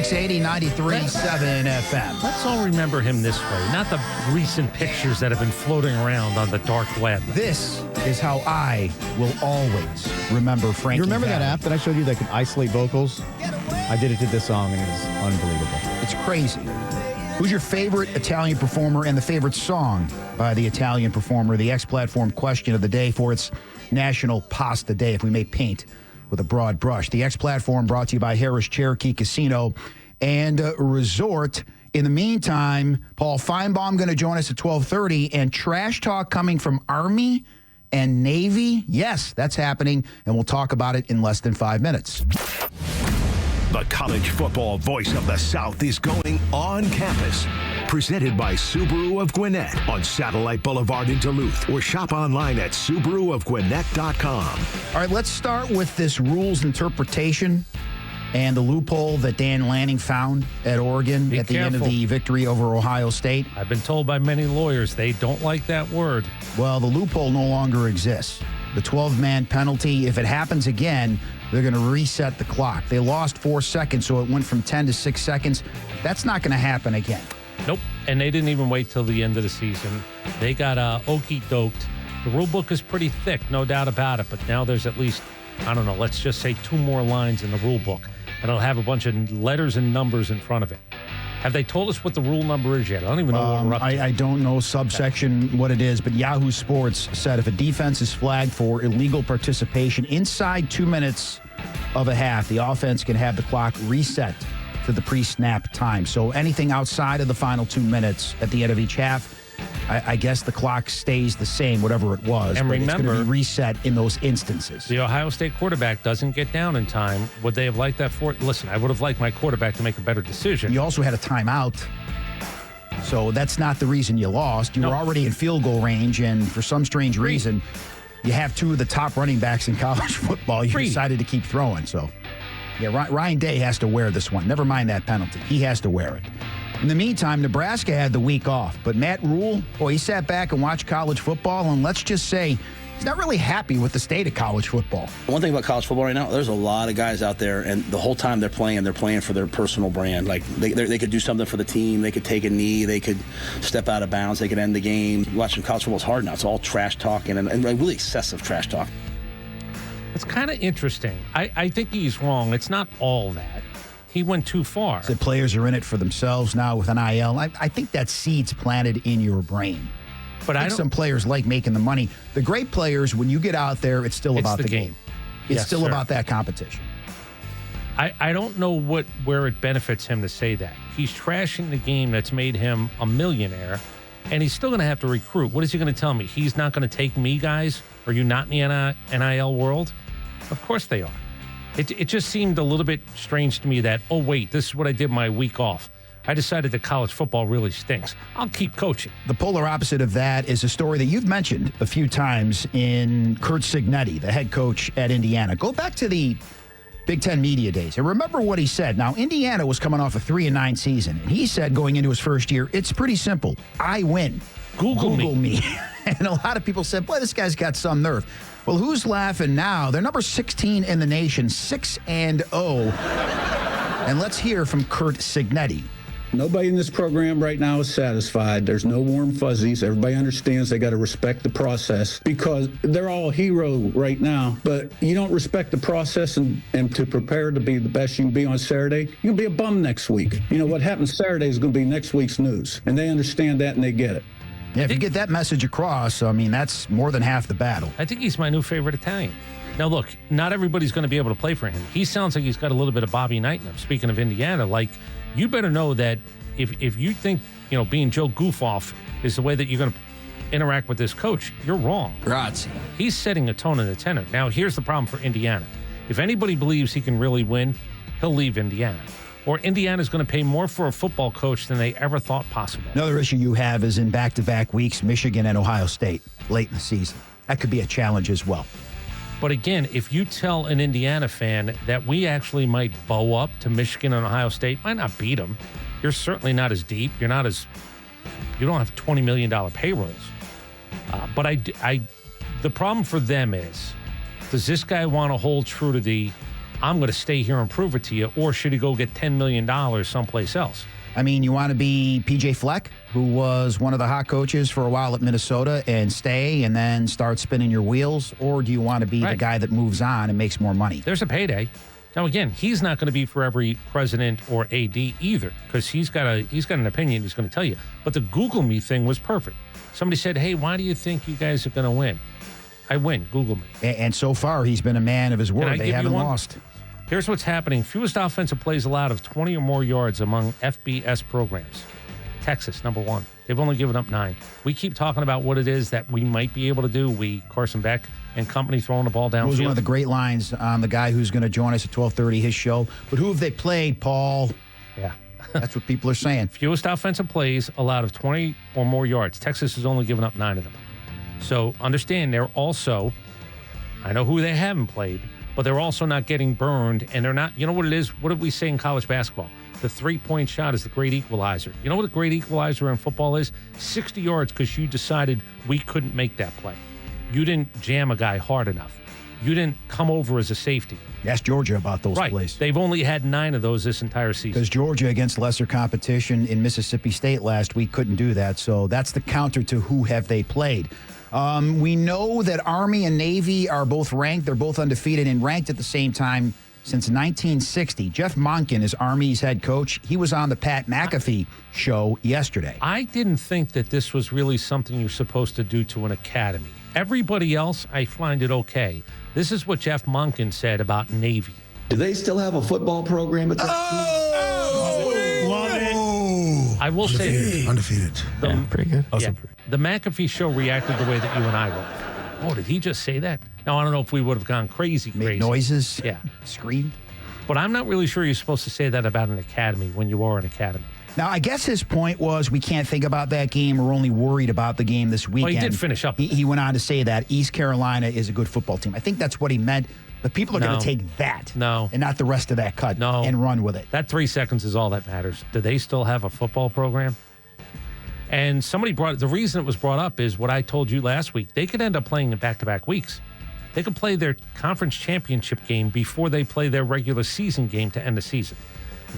680, 93.7 FM. Let's all remember him this way, not the recent pictures that have been floating around on the dark web. This is how I will always remember Frankie You remember that Valli. app that I showed you that could isolate vocals? I did it to this song, and it is unbelievable. It's crazy. Who's your favorite Italian performer and the favorite song by the Italian performer? The X-Platform question of the day for its National Pasta Day, if we may paint with a broad brush. The X-Platform brought to you by Harris Cherokee Casino and Resort. In the meantime, Paul Feinbaum going to join us at 12:30, and trash talk coming from Army and Navy. Yes, that's happening, and we'll talk about it in less than 5 minutes. The college football voice of the South is going on campus. Presented by Subaru of Gwinnett on Satellite Boulevard in Duluth, or shop online at SubaruofGwinnett.com. All right, let's start with this rules interpretation and the loophole that Dan Lanning found at Oregon at the end of the victory over Ohio State. I've been told by many lawyers they don't like that word. Well, the loophole no longer exists. The 12-man penalty, if it happens again, they're going to reset the clock. They lost 4 seconds, so it went from 10 to 6 seconds. That's not going to happen again. Nope. And they didn't even wait till the end of the season. They got okey-doked. The rule book is pretty thick, no doubt about it. But now there's at least, I don't know, let's just say 2 more lines in the rule book. And it'll have a bunch of letters and numbers in front of it. Have they told us what the rule number is yet? I don't even know what we're up to. I don't know subsection what it is, but Yahoo Sports said if a defense is flagged for illegal participation inside 2 minutes of a half, the offense can have the clock reset to the pre-snap time. So anything outside of the final 2 minutes at the end of each half, I guess the clock stays the same, whatever it was. And but remember, it's going to be reset in those instances. The Ohio State quarterback doesn't get down in time. Would they have liked that for it? Listen, I would have liked my quarterback to make a better decision. You also had a timeout. So that's not the reason you lost. You were already in field goal range, and for some strange reason, you have 2 of the top running backs in college football. You decided to keep throwing. So, yeah, Ryan Day has to wear this one. Never mind that penalty. He has to wear it. In the meantime, Nebraska had the week off, but Matt Rule, he sat back and watched college football, and let's just say he's not really happy with the state of college football. One thing about college football right now, there's a lot of guys out there, and the whole time they're playing for their personal brand. Like, they could do something for the team. They could take a knee. They could step out of bounds. They could end the game. Watching college football is hard now. It's all trash talking and really excessive trash talk. It's kind of interesting. I think he's wrong. It's not all that. He went too far. The players are in it for themselves now with NIL. I think that seed's planted in your brain. But I think some players like making the money. The great players, when you get out there, it's still about the game. It's still about that competition. I don't know where it benefits him to say that. He's trashing the game that's made him a millionaire, and he's still going to have to recruit. What is he going to tell me? He's not going to take me, guys? Are you not in the NIL world? Of course they are. It just seemed a little bit strange to me that, oh, wait, this is what I did my week off. I decided that college football really stinks. I'll keep coaching. The polar opposite of that is a story that you've mentioned a few times in Curt Cignetti, the head coach at Indiana. Go back to the Big Ten media days and remember what he said. Now, Indiana was coming off a 3-9 season, and he said going into his first year, it's pretty simple. I win. Google me. And a lot of people said, boy, this guy's got some nerve. Well, who's laughing now? They're number 16 in the nation, 6-0. And let's hear from Curt Cignetti. Nobody in this program right now is satisfied. There's no warm fuzzies. Everybody understands they got to respect the process because they're all a hero right now. But you don't respect the process and to prepare to be the best you can be on Saturday, you're going to be a bum next week. You know, what happens Saturday is going to be next week's news. And they understand that and they get it. Yeah, if you get that message across, I mean, that's more than half the battle. I think he's my new favorite Italian. Now, look, not everybody's going to be able to play for him. He sounds like he's got a little bit of Bobby Knight in him. Speaking of Indiana, like, you better know that if you think, being Joe Goofoff is the way that you're going to interact with this coach, you're wrong. Grazie. He's setting a tone and a tenor. Now, here's the problem for Indiana. If anybody believes he can really win, he'll leave Indiana. Or Indiana's going to pay more for a football coach than they ever thought possible. Another issue you have is in back-to-back weeks, Michigan and Ohio State late in the season. That could be a challenge as well. But again, if you tell an Indiana fan that we actually might bow up to Michigan and Ohio State, might not beat them. You're certainly not as deep. You don't have $20 million payrolls. But the problem for them is, does this guy want to hold true to the I'm going to stay here and prove it to you, or should he go get $10 million someplace else? I mean, you want to be PJ Fleck, who was one of the hot coaches for a while at Minnesota, and stay and then start spinning your wheels? Or do you want to be the guy that moves on and makes more money? There's a payday. Now, again, he's not going to be for every president or AD either, because he's got an opinion he's going to tell you. But the Google me thing was perfect. Somebody said, hey, why do you think you guys are going to win? I win. Google me. And so far, he's been a man of his word. They haven't lost. Here's what's happening. Fewest offensive plays allowed of 20 or more yards among FBS programs. Texas, number 1. They've only given up 9. We keep talking about what it is that we might be able to do. Carson Beck and company throwing the ball downfield. It was one of the great lines on the guy who's going to join us at 12:30, his show. But who have they played, Paul? Yeah. That's what people are saying. Fewest offensive plays allowed of 20 or more yards. Texas has only given up 9 of them. So understand they're also, I know who they haven't played, but they're also not getting burned, and they're not, you know what it is? What did we say in college basketball? The three-point shot is the great equalizer. You know what a great equalizer in football is? 60 yards because you decided we couldn't make that play. You didn't jam a guy hard enough. You didn't come over as a safety. Ask Georgia about those plays. They've only had 9 of those this entire season. Because Georgia, against lesser competition in Mississippi State last week, couldn't do that. So that's the counter to who have they played. We know that Army and Navy are both ranked. They're both undefeated and ranked at the same time since 1960. Jeff Monken is Army's head coach. He was on the Pat McAfee show yesterday. I didn't think that this was really something you're supposed to do to an academy. Everybody else, I find it okay. This is what Jeff Monken said about Navy. Do they still have a football program at that school? Love it. I will say undefeated. Pretty good. The McAfee show reacted the way that you and I would. Oh, did he just say that? Now, I don't know if we would have gone crazy. Made noises? Yeah. Screamed? But I'm not really sure you're supposed to say that about an academy when you are an academy. Now, I guess his point was we can't think about that game. We're only worried about the game this weekend. Well, he did finish up. He went on to say that East Carolina is a good football team. I think that's what he meant. But people are going to take that and not the rest of that cut and run with it. That 3 seconds is all that matters. Do they still have a football program? And somebody the reason it was brought up is what I told you last week. They could end up playing in back-to-back weeks. They could play their conference championship game before they play their regular season game to end the season.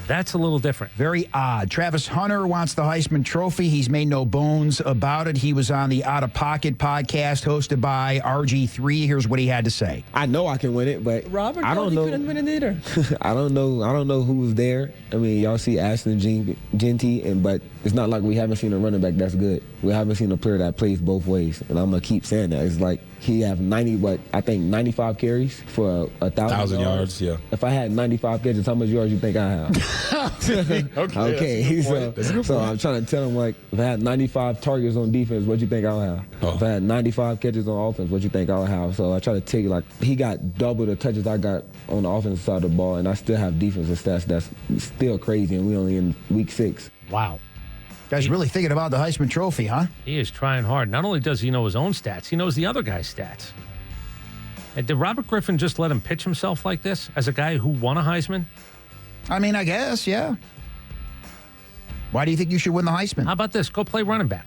That's a little different. Very odd. Travis Hunter wants the Heisman Trophy. He's made no bones about it. He was on the Out of Pocket podcast hosted by RG3. Here's what he had to say. I know I can win it, but Robert I don't know. Couldn't win it either. I don't know who was there. I mean, y'all see Ashton Genty, but it's not like we haven't seen a running back that's good. We haven't seen a player that plays both ways, and I'm gonna keep saying that. It's like he have 95 carries for 1,000 yards. Yeah. If I had 95 catches, how much yards you think I have? Okay. So I'm trying to tell him, like, if I had 95 targets on defense, what you think I'll have? If I had 95 catches on offense, what you think I'll have? So I try to tell you, like, he got double the touches I got on the offensive side of the ball, and I still have defensive stats that's still crazy, and we only in week 6. Wow. Guy's really thinking about the Heisman Trophy, huh? He is trying hard. Not only does he know his own stats, he knows the other guy's stats. And did Robert Griffin just let him pitch himself like this as a guy who won a Heisman? I mean, I guess, yeah. Why do you think you should win the Heisman? How about this? Go play running back.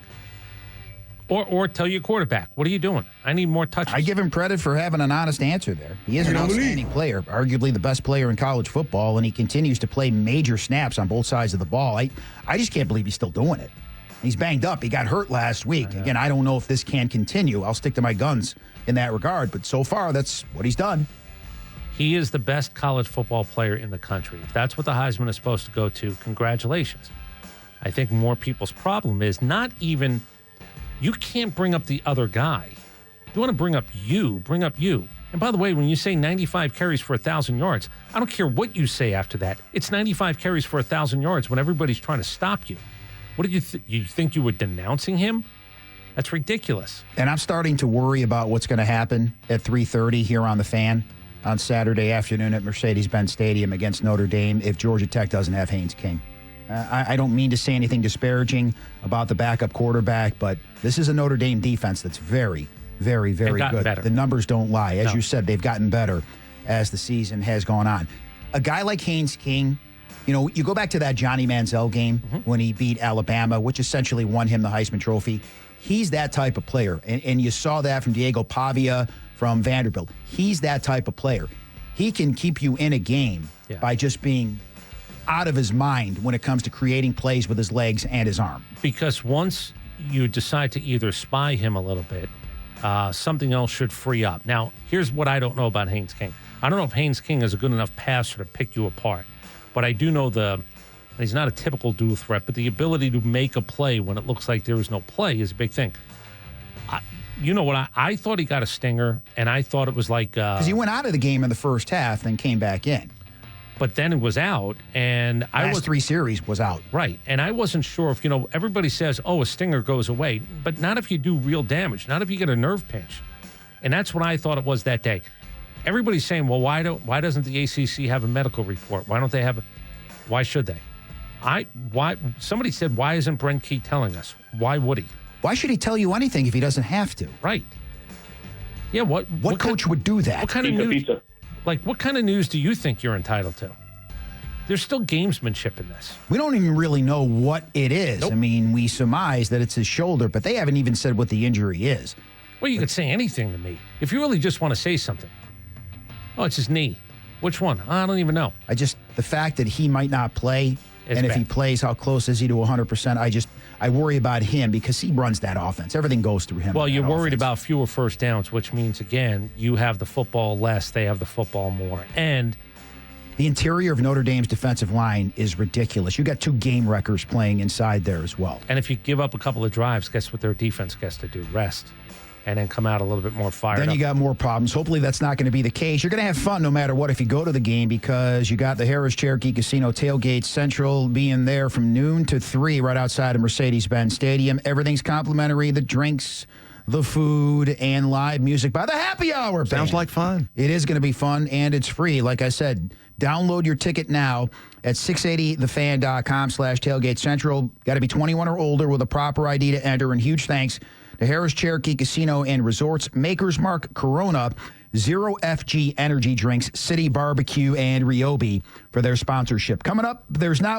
Or tell your quarterback, what are you doing? I need more touches. I give him credit for having an honest answer there. He is an outstanding player, arguably the best player in college football, and he continues to play major snaps on both sides of the ball. I just can't believe he's still doing it. He's banged up. He got hurt last week. Again, I don't know if this can continue. I'll stick to my guns in that regard, but so far, that's what he's done. He is the best college football player in the country. If that's what the Heisman is supposed to go to, congratulations. I think more people's problem is not even... You can't bring up the other guy. You want to bring up you. And by the way, when you say 95 carries for 1,000 yards, I don't care what you say after that. It's 95 carries for 1,000 yards when everybody's trying to stop you. What did you think you were denouncing him? That's ridiculous. And I'm starting to worry about what's going to happen at 3:30 here on The Fan on Saturday afternoon at Mercedes-Benz Stadium against Notre Dame if Georgia Tech doesn't have Haynes King. I don't mean to say anything disparaging about the backup quarterback, but this is a Notre Dame defense that's very, very, very good. Better. The numbers don't lie. As you said, they've gotten better as the season has gone on. A guy like Haynes King, you know, you go back to that Johnny Manziel game when he beat Alabama, which essentially won him the Heisman Trophy. He's that type of player. And you saw that from Diego Pavia from Vanderbilt. He's that type of player. he can keep you in a game by just being out of his mind when it comes to creating plays with his legs and his arm. Because once you decide to either spy him a little bit, something else should free up. Now, here's what I don't know about Haynes King. I don't know if Haynes King is a good enough passer to pick you apart, but I do know he's not a typical dual threat, but the ability to make a play when it looks like there is no play is a big thing. You know what? I thought he got a stinger, and I thought it was like... Because he went out of the game in the first half, then came back in. But then it was out, and last 3 series was out. Right, and I wasn't sure if, everybody says, a stinger goes away, but not if you do real damage, not if you get a nerve pinch. And that's what I thought it was that day. Everybody's saying, well, why doesn't the ACC have a medical report? Why don't they have why should they? Somebody said, why isn't Brent Key telling us? Why would he? Why should he tell you anything if he doesn't have to? Right. Yeah, what coach would do that? What kind of news? Like, what kind of news do you think you're entitled to? There's still gamesmanship in this. We don't even really know what it is. Nope. I mean, we surmise that it's his shoulder, but they haven't even said what the injury is. Well, you could say anything to me. If you really just want to say something. Oh, it's his knee. Which one? I don't even know. The fact that he might not play, and if he plays, how close is he to 100%? I worry about him because he runs that offense. Everything goes through him. Well, you're worried about fewer first downs, which means, again, you have the football less, they have the football more. And the interior of Notre Dame's defensive line is ridiculous. You got 2 game wreckers playing inside there as well. And if you give up a couple of drives, guess what their defense gets to do? Rest. And then come out a little bit more fired up. Then you got more problems. Hopefully that's not going to be the case. You're going to have fun no matter what if you go to the game because you got the Harris Cherokee Casino tailgate central being there from noon to 3 right outside of Mercedes-Benz Stadium. Everything's complimentary. The drinks, the food, and live music by the Happy Hour Band. Sounds like fun. It is going to be fun, and it's free. Like I said, download your ticket now at 680thefan.com/tailgate central. Got to be 21 or older with a proper ID to enter, and huge thanks to Harris Cherokee Casino and Resorts, Maker's Mark, Corona, Zero FG Energy Drinks, City Barbecue, and Ryobi for their sponsorship. Coming up, there's not